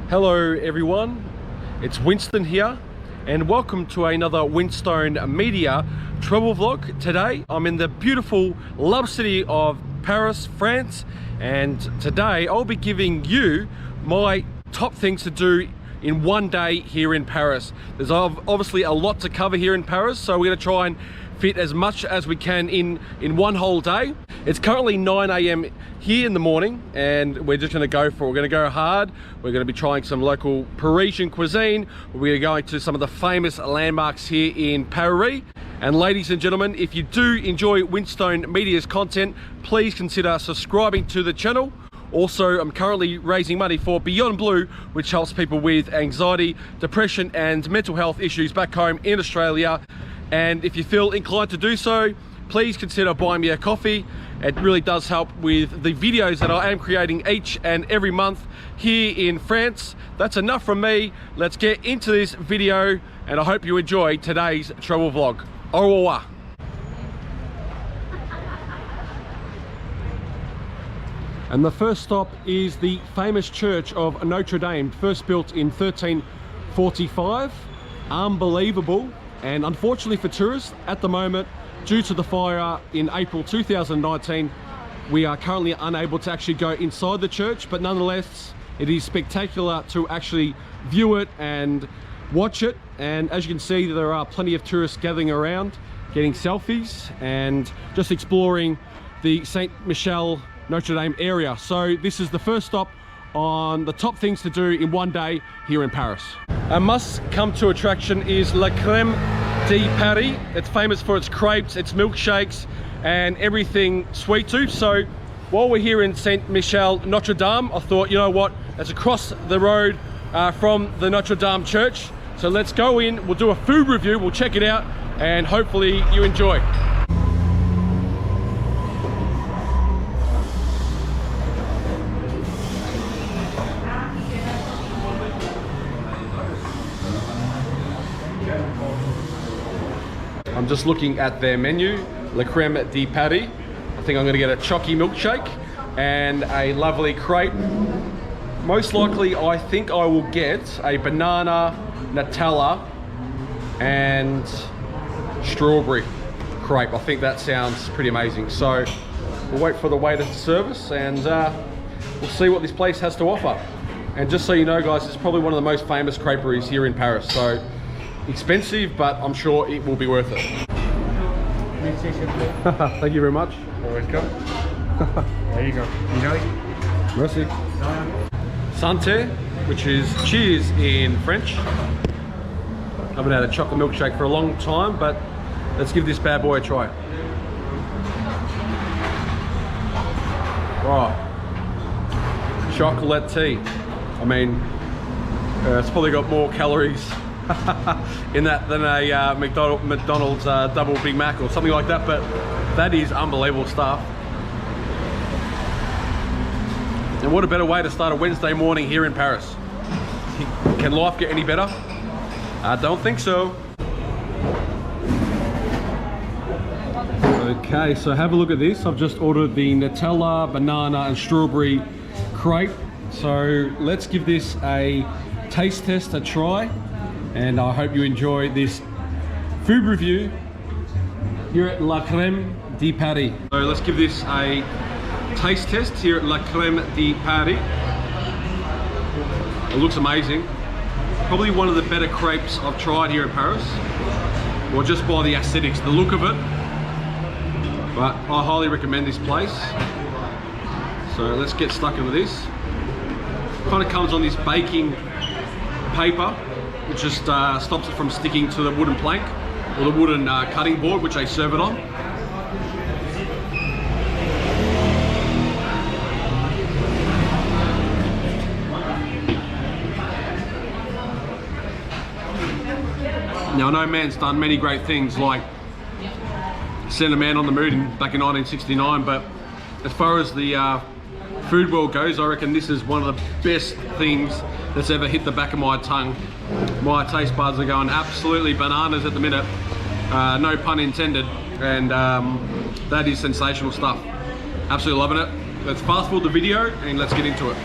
Hello everyone, it's Winston here and welcome to another Winstone Media travel vlog. Today I'm in the beautiful love city of Paris, France, and today I'll be giving you my top things to do in one day here in Paris. There's obviously a lot to cover here in Paris, so we're going to try and fit as much as we can in one whole day. It's currently 9 AM here in the morning and we're just going to go for it. We're going to go hard. We're going to be trying some local Parisian cuisine. We're going to some of the famous landmarks here in Paris. And ladies and gentlemen, if you do enjoy Winstone Media's content, please consider subscribing to the channel. Also, I'm currently raising money for Beyond Blue, which helps people with anxiety, depression and mental health issues back home in Australia. And if you feel inclined to do so, please consider buying me a coffee. It really does help with the videos that I am creating each and every month here in France. That's enough from me. Let's get into this video and I hope you enjoy today's travel vlog. Au revoir. And the first stop is the famous church of Notre Dame, first built in 1345. Unbelievable. And unfortunately for tourists at the moment, due to the fire in April 2019, we are currently unable to actually go inside the church, but nonetheless, it is spectacular to actually view it and watch it. And as you can see, there are plenty of tourists gathering around, getting selfies and just exploring the Saint Michel Notre Dame area. So this is the first stop on the top things to do in one day here in Paris. A must come to attraction is La Crème de Paris. It's famous for its crepes, its milkshakes and everything sweet tooth. So while we're here in Saint Michel Notre Dame, I thought, you know what, it's across the road from the Notre Dame church. So let's go in, we'll do a food review, we'll check it out and hopefully you enjoy. I'm just looking at their menu, La Crème de Paris. I think I'm gonna get a chocky milkshake and a lovely crepe. Most likely, I think I will get a banana, Nutella, and strawberry crepe. I think that sounds pretty amazing. So we'll wait for the waiter to serve us and we'll see what this place has to offer. And just so you know guys, it's probably one of the most famous creperies here in Paris. So expensive, but I'm sure it will be worth it. Thank you very much. You're welcome. There you go. Enjoy. Merci. Santé, which is cheers in French. Haven't had a chocolate milkshake for a long time, but let's give this bad boy a try. Oh, chocolate tea. I mean, it's probably got more calories in that than a McDonald's double Big Mac or something like that, but that is unbelievable stuff. And what a better way to start a Wednesday morning here in Paris. Can life get any better? I don't think so. Okay, so have a look at this. I've just ordered the Nutella, banana and strawberry crepe. So let's give this a taste test, a try. And I hope you enjoy this food review here at La Crème de Paris. So let's give this a taste test here at La Crème de Paris. It looks amazing. Probably one of the better crepes I've tried here in Paris. Or just by the aesthetics, the look of it. But I highly recommend this place. So let's get stuck into this. Kind of comes on this baking paper, which just stops it from sticking to the wooden plank or the wooden cutting board which they serve it on. Now I know man's done many great things like send a man on the moon back in 1969, but as far as the food world goes, I reckon this is one of the best things that's ever hit the back of my tongue. My taste buds are going absolutely bananas at the minute, no pun intended, and that is sensational stuff. Absolutely loving it. Let's fast forward the video and let's get into it.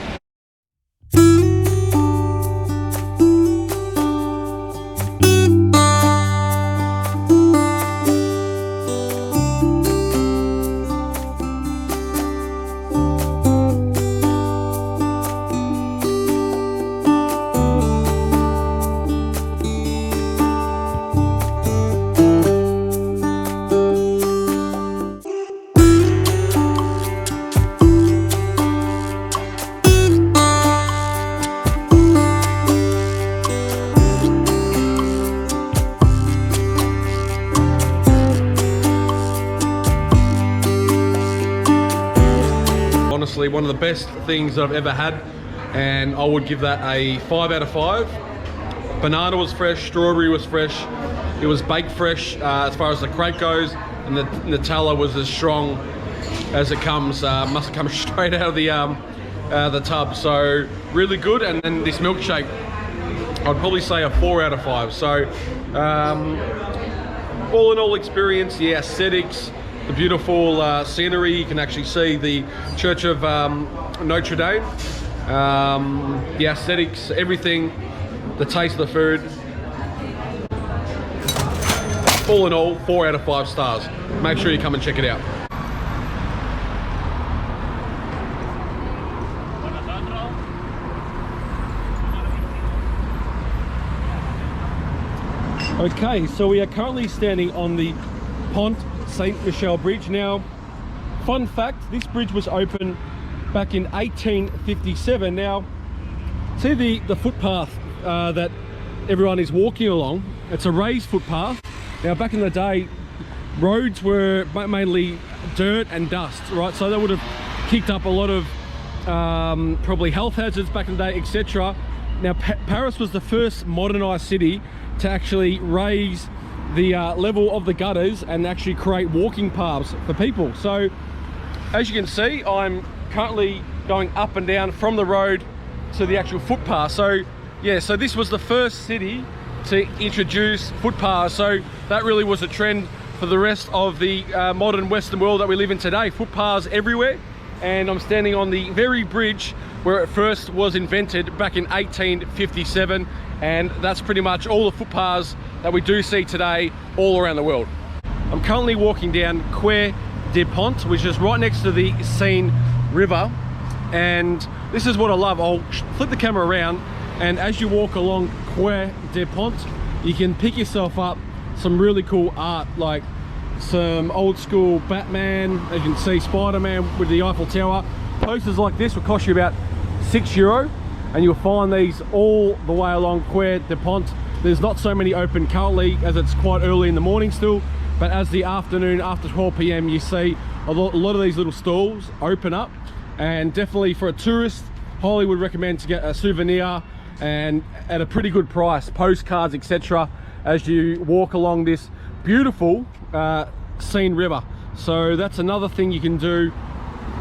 one of the best things that I've ever had, and I would give that a 5 out of 5. Banana was fresh, strawberry was fresh, it was baked fresh as far as the crepe goes, and the Nutella was as strong as it comes. Must have come straight out of the tub. So really good. And then this milkshake, I'd probably say a 4 out of 5. So all in all experience, the aesthetics, the beautiful scenery. You can actually see the Church of Notre Dame. The aesthetics, everything, the taste of the food. All in all, 4 out of 5 stars. Make sure you come and check it out. Okay, so we are currently standing on the Pont Saint-Michel Bridge. Now, fun fact, this bridge was opened back in 1857. Now, see the footpath that everyone is walking along? It's a raised footpath. Now, back in the day, roads were mainly dirt and dust, right? So that would have kicked up a lot of probably health hazards back in the day, etc. Now, Paris was the first modernized city to actually raise the level of the gutters and actually create walking paths for people. So as you can see, I'm currently going up and down from the road to the actual footpath. So yeah, so this was the first city to introduce footpaths. So that really was a trend for the rest of the modern Western world that we live in today. Footpaths everywhere. And I'm standing on the very bridge where it first was invented back in 1857. And that's pretty much all the footpaths that we do see today all around the world. I'm currently walking down Quai des Ponts, which is right next to the Seine River. And this is what I love. I'll flip the camera around, and as you walk along Quai des Ponts, you can pick yourself up some really cool art, like some old school Batman, as you can see Spider-Man with the Eiffel Tower. Posters like this will cost you about €6, and you'll find these all the way along Quai des Ponts. There's not so many open currently, as it's quite early in the morning still, but as the afternoon, after 12 PM, you see a lot of these little stalls open up. And definitely for a tourist, highly would recommend to get a souvenir, and at a pretty good price, postcards, etc., as you walk along this beautiful Seine River. So that's another thing you can do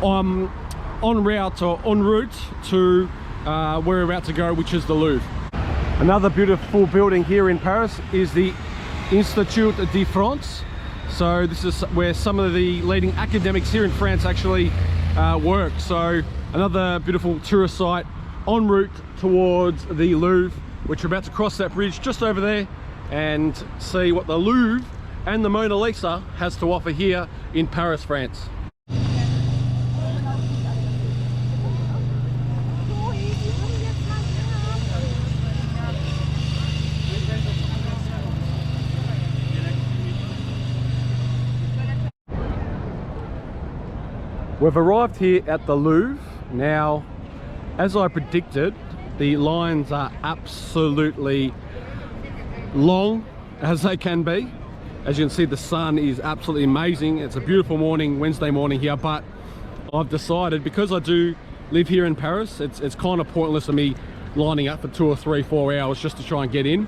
en route or en route to where we're about to go, which is the Louvre. Another beautiful building here in Paris is the Institut de France. So this is where some of the leading academics here in France actually work. So another beautiful tourist site en route towards the Louvre, which we're about to cross that bridge just over there and see what the Louvre and the Mona Lisa has to offer here in Paris, France. We've arrived here at the Louvre. Now, as I predicted, the lines are absolutely long as they can be. As you can see, the sun is absolutely amazing. It's a beautiful morning, Wednesday morning here, but I've decided, because I do live here in Paris, it's kind of pointless of me lining up for 2 or 3, 4 hours just to try and get in.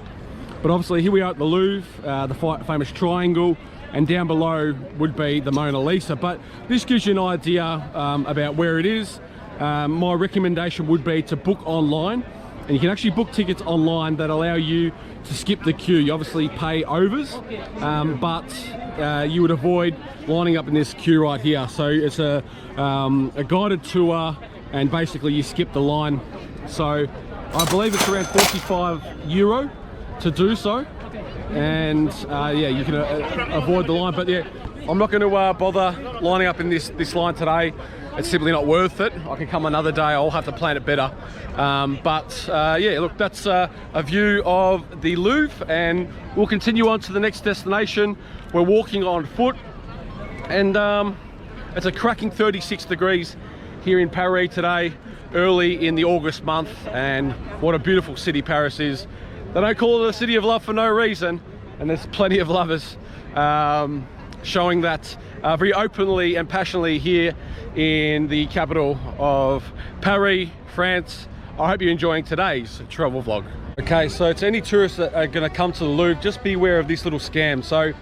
But obviously here we are at the Louvre, the famous triangle, and down below would be the Mona Lisa. But this gives you an idea about where it is. My recommendation would be to book online, and you can actually book tickets online that allow you to skip the queue. You obviously pay overs, but you would avoid lining up in this queue right here. So it's a guided tour, and basically you skip the line. So I believe it's around €45 to do so. And yeah, you can avoid the line, but yeah, I'm not going to bother lining up in this line today. It's simply not worth it. I can come another day. I'll have to plan it better. Yeah, look, that's a view of the Louvre, and we'll continue on to the next destination. We're walking on foot, and it's a cracking 36 degrees here in Paris today, early in the August month, and what a beautiful city Paris is. They don't call it a city of love for no reason, and there's plenty of lovers showing that very openly and passionately here in the capital of Paris, France. I hope you're enjoying today's travel vlog. Okay, so to any tourists that are going to come to the Louvre, just be aware of this little scam. So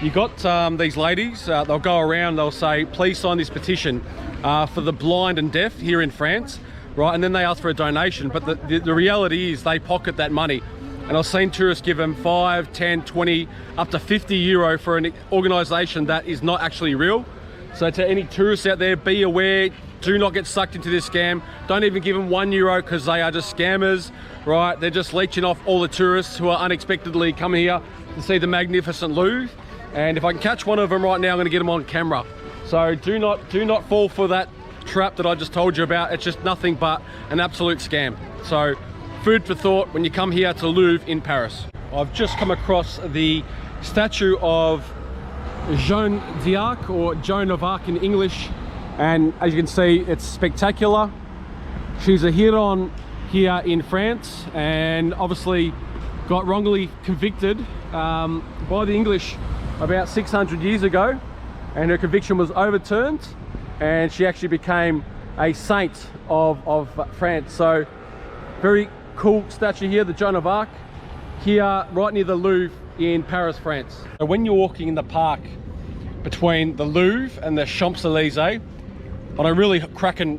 you got these ladies, they'll go around, they'll say, please sign this petition for the blind and deaf here in France, right? And then they ask for a donation, but the reality is they pocket that money. And I've seen tourists give them 5, 10, 20, up to 50 euro for an organisation that is not actually real. So to any tourists out there, be aware, do not get sucked into this scam. Don't even give them €1 because they are just scammers, right? They're just leeching off all the tourists who are unexpectedly coming here to see the magnificent Louvre. And if I can catch one of them right now, I'm gonna get them on camera. So do not fall for that trap that I just told you about. It's just nothing but an absolute scam. So food for thought when you come here to Louvre in Paris. I've just come across the statue of Joan d'Arc, or Joan of Arc in English, and as you can see, it's spectacular. She's a Huron here in France, and obviously got wrongly convicted by the English about 600 years ago, and her conviction was overturned, and she actually became a saint of France. So very cool statue here, the Joan of Arc, here right near the Louvre in Paris, France. So when you're walking in the park between the Louvre and the Champs-Elysées on a really cracking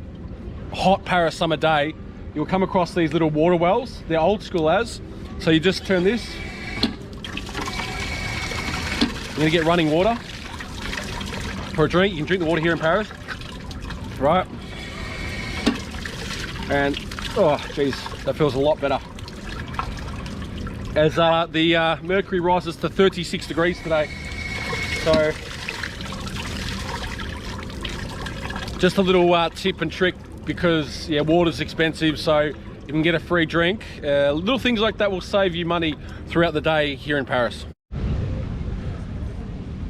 hot Paris summer day, you'll come across these little water wells. They're old school as, so you just turn this, you're gonna get running water for a drink. You can drink the water here in Paris, right? And oh geez, that feels a lot better. As the mercury rises to 36 degrees today. So just a little tip and trick, because yeah, water's expensive, so you can get a free drink. Little things like that will save you money throughout the day here in Paris.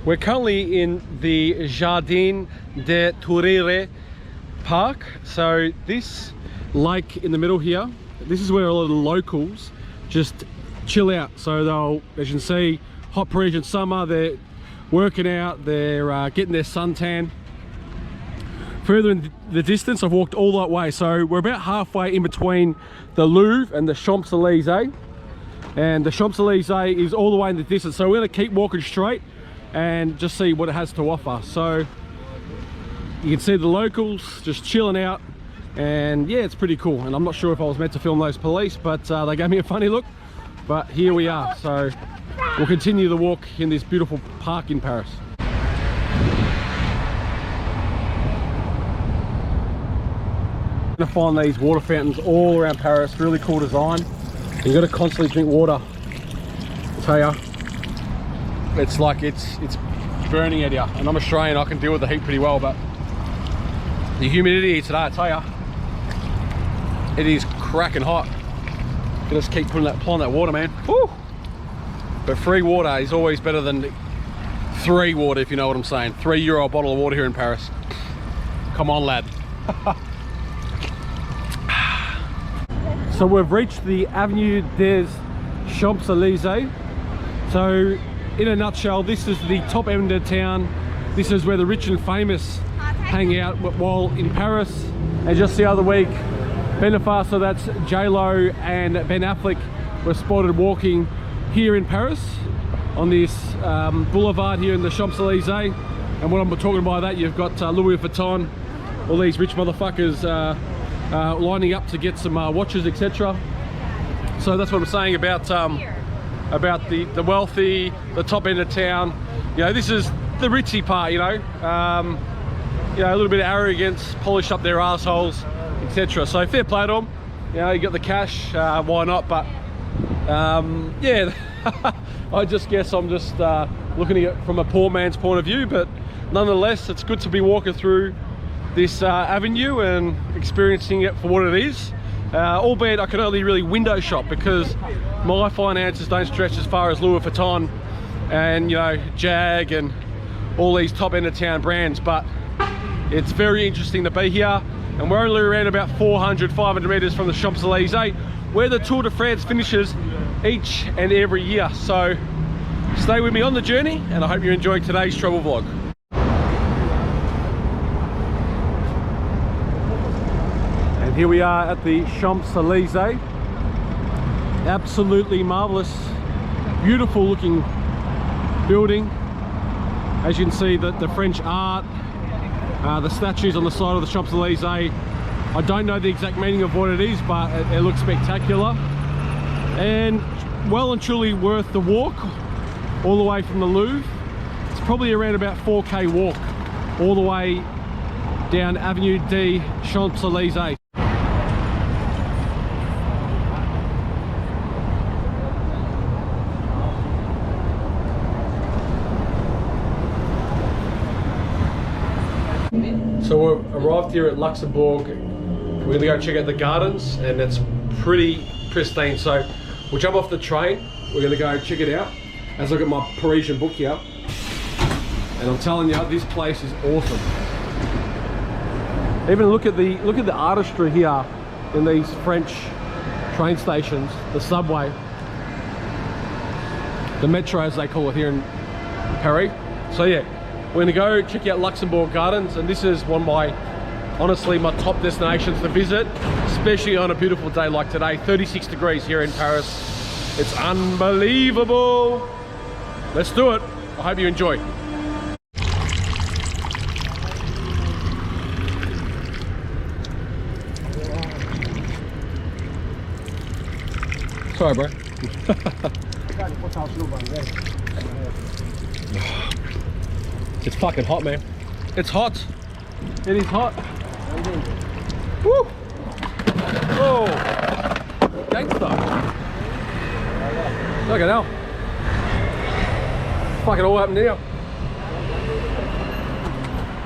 We're currently in the Jardin des Tourères Park. So this lake in the middle here, this is where a lot of the locals just chill out. So they'll, as you can see, hot Parisian summer, they're working out, they're getting their suntan. Further in the distance, I've walked all that way, so we're about halfway in between the Louvre and the Champs-Elysées, and the Champs-Elysées is all the way in the distance, so we're going to keep walking straight and just see what it has to offer. So you can see the locals just chilling out, and yeah, it's pretty cool. And I'm not sure if I was meant to film those police, but they gave me a funny look. But here we are, so we'll continue the walk in this beautiful park in Paris. You're gonna find these water fountains all around Paris, really cool design. You gotta constantly drink water. I'll tell ya, it's like it's burning at you, and I'm Australian, I can deal with the heat pretty well, but the humidity today, I tell ya, it is cracking hot. You just keep applying that water, man. Woo! But free water is always better than free water, if you know what I'm saying. €3 a bottle of water here in Paris. Come on, lad. So we've reached the Avenue des Champs-Elysées. So in a nutshell, this is the top end of town. This is where the rich and famous hang out, while in Paris, and just the other week, Benefa, so that's J-Lo and Ben Affleck, were spotted walking here in Paris on this boulevard here in the Champs-Elysées. And what I'm talking by that, you've got Louis Vuitton, all these rich motherfuckers lining up to get some watches, etc. So that's what I'm saying about the wealthy, the top end of town. You know, this is the ritzy part, you know. You know, a little bit of arrogance, polish up their assholes, etc. So fair play to them. You know, you got the cash, why not? But yeah, I just guess I'm just looking at it from a poor man's point of view, but nonetheless, it's good to be walking through this avenue and experiencing it for what it is. Albeit I can only really window shop because my finances don't stretch as far as Louis Vuitton and, you know, Jag and all these top end of town brands, but it's very interesting to be here. And we're only around about 400-500 meters from the Champs-Elysées, where the Tour de France finishes each and every year. So Stay with me on the journey, and I hope you enjoy today's travel vlog. And here we are at the Champs-Elysées. Absolutely marvelous, beautiful looking building. As you can see, the French art, the statues on the side of the Champs-Elysées. I don't know the exact meaning of what it is, but it looks spectacular. And well and truly worth the walk all the way from the Louvre. It's probably around about 4K walk all the way down Avenue des Champs-Elysées. So we've arrived here at Luxembourg. We're gonna go check out the gardens, and it's pretty pristine. So we'll jump off the train. We're gonna go check it out. As I got my Parisian book here, and I'm telling you, this place is awesome. Even look at the artistry here in these French train stations, the subway, the metro as they call it here in Paris. So yeah, we're gonna go check out Luxembourg Gardens, and this is one of my, honestly, my top destinations to visit, especially on a beautiful day like today. 36 degrees here in Paris. It's unbelievable. Let's do it. I hope you enjoy. Sorry, bro. It's fucking hot, man. It's hot. It is hot. Woo! Oh! Gangsta. Look at that. Fucking all happened here.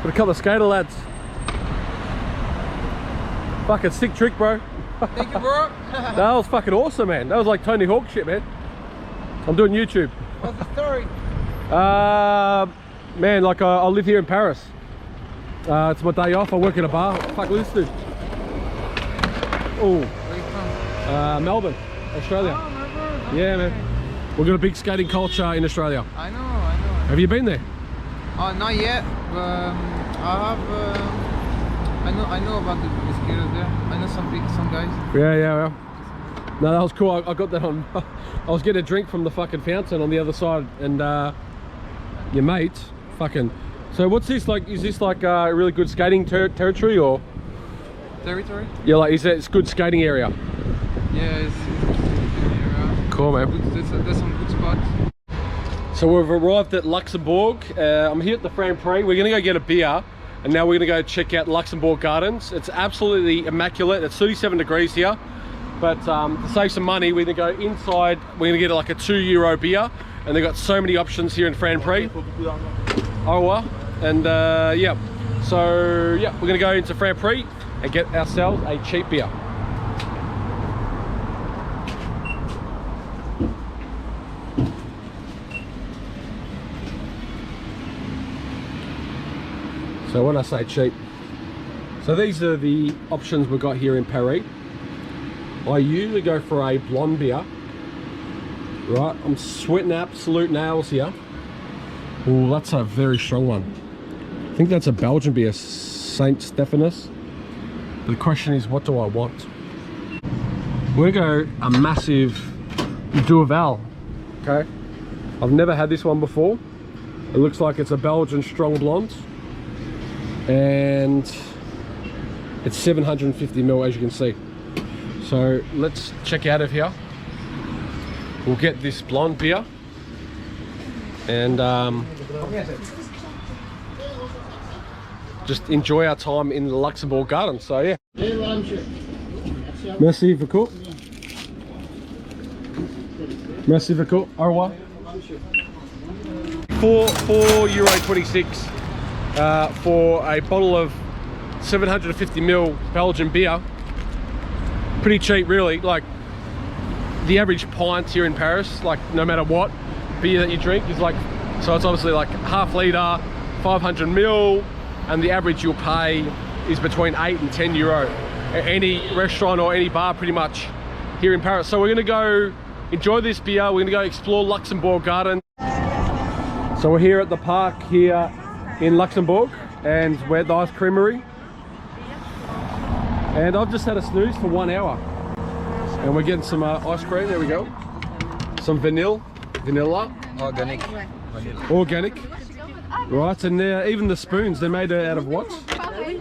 Got a couple of skater lads. Fucking sick trick, bro. Thank you, bro. That was fucking awesome, man. That was like Tony Hawk shit, man. I'm doing YouTube. What's the story? Man, like I live here in Paris. It's my day off. I work at a bar. Fuck, look at this dude. Oh. Where you from? Melbourne, Australia. Oh, Melbourne. Yeah, man. We've got a big skating culture in Australia. I know. Have you been there? Not yet, but I have. I know about the skaters there. I know some guys. Yeah. No, that was cool. I got that on. I was getting a drink from the fucking fountain on the other side, and your mate, fucking. So what's this like? Is this like a really good skating territory, or? Territory? Yeah, like it's good skating area. Yeah, it's good area. Cool, man. There's some good spots. So we've arrived at Luxembourg. I'm here at the Franprix. We're gonna go get a beer, and now we're gonna go check out Luxembourg Gardens. It's absolutely immaculate. It's 37 degrees here, but to save some money, we're gonna go inside. We're gonna get like a €2 beer, and they've got so many options here in Franprix. And yeah, so yeah, we're gonna go into Franprix and get ourselves a cheap beer. So when I say cheap, so these are the options we've got here in Paris. I usually go for a blonde beer. Right, I'm sweating absolute nails here. Oh, that's a very strong one. I think that's a Belgian beer, Saint Stephanus. But the question is, what do I want? We're gonna go a massive Duvel. Okay, I've never had this one before. It looks like it's a Belgian strong blonde, and it's 750 ml, as you can see. So let's check out of here. We'll get this blonde beer, and just enjoy our time in the Luxembourg Gardens. So yeah. Merci beaucoup. Merci beaucoup. Au revoir. €4.26 for a bottle of 750 ml Belgian beer. Pretty cheap, really. Like the average pint here in Paris, like no matter what beer that you drink, is like, so it's obviously like half litre, 500 ml, and the average you'll pay is between €8 and €10 at any restaurant or any bar pretty much here in Paris. So we're gonna go enjoy this beer. We're gonna go explore Luxembourg Gardens. So we're here at the park here in Luxembourg, and we're at the ice creamery. And I've just had a snooze for 1 hour. And we're getting some ice cream, there we go. Some vanilla. Organic. Organic. Right, and even the spoons, they're made out of what?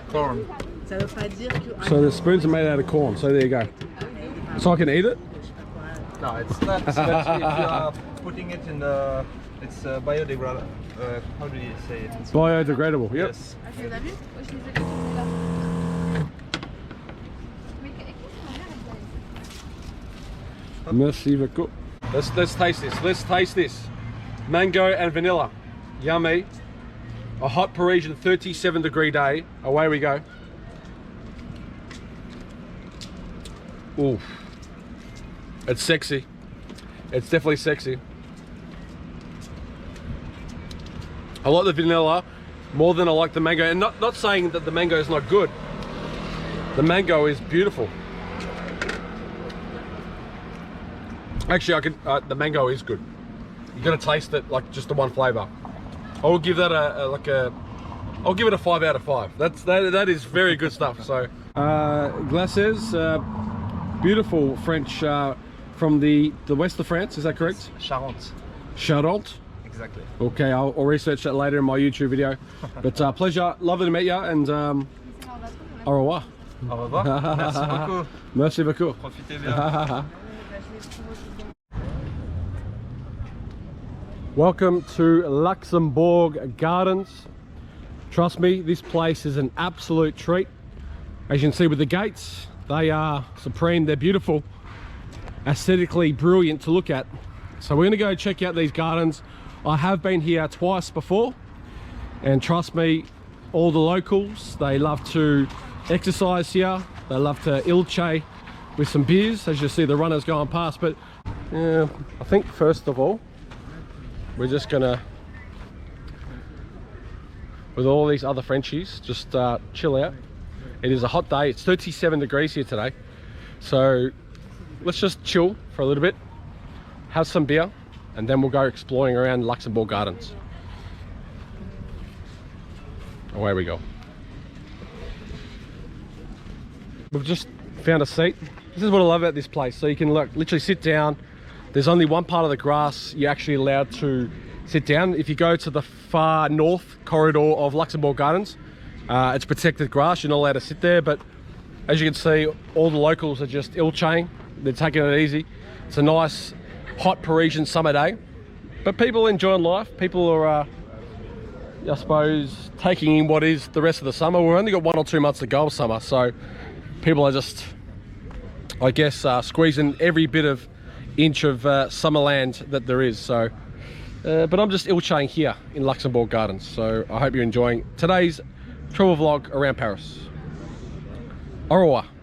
Corn. So the spoons are made out of corn, so there you go. So I can eat it? No, it's not. But if you are putting it in the, it's biodegradable. How do you say it? It's Biodegradable, yep. Yes. Merci beaucoup. Let's taste this. Let's taste this. Mango and vanilla. Yummy. A hot Parisian 37-degree day. Away we go. Ooh. It's sexy. It's definitely sexy. I like the vanilla more than I like the mango. And not saying that the mango is not good. The mango is beautiful. Actually, I can. The mango is good. You gotta taste it like just the one flavor. I will give that I'll give it a 5 out of 5. That is very good stuff. So, glaces, beautiful French from the west of France. Is that correct? Charente. Charente. Exactly. Okay, I'll research that later in my YouTube video. But pleasure, lovely to meet you, and au revoir. Au revoir. Merci beaucoup. Merci beaucoup. Profitez bien. Welcome to Luxembourg Gardens. Trust me, this place is an absolute treat. As you can see with the gates, they are supreme, they're beautiful, aesthetically brilliant to look at. So we're gonna go check out these gardens. I have been here twice before, and trust me, all the locals, they love to exercise here. They love to ilche with some beers, as you see the runners going past. But I think first of all, we're just gonna, with all these other Frenchies, just chill out. It is a hot day. It's 37 degrees here today. So let's just chill for a little bit, have some beer, and then we'll go exploring around Luxembourg Gardens. Away we go. We've just found a seat. This is what I love about this place. So you can literally sit down. There's only one part of the grass you're actually allowed to sit down. If you go to the far north corridor of Luxembourg Gardens, it's protected grass. You're not allowed to sit there, but as you can see, all the locals are just ilching. They're taking it easy. It's a nice, hot Parisian summer day, but people enjoying life. People are, I suppose, taking in what is the rest of the summer. We've only got 1 or 2 months to go of summer, so people are just, I guess, squeezing every bit of inch of summer land that there is. So but I'm just ilching here in Luxembourg Gardens, so I hope you're enjoying today's travel vlog around Paris. Au revoir.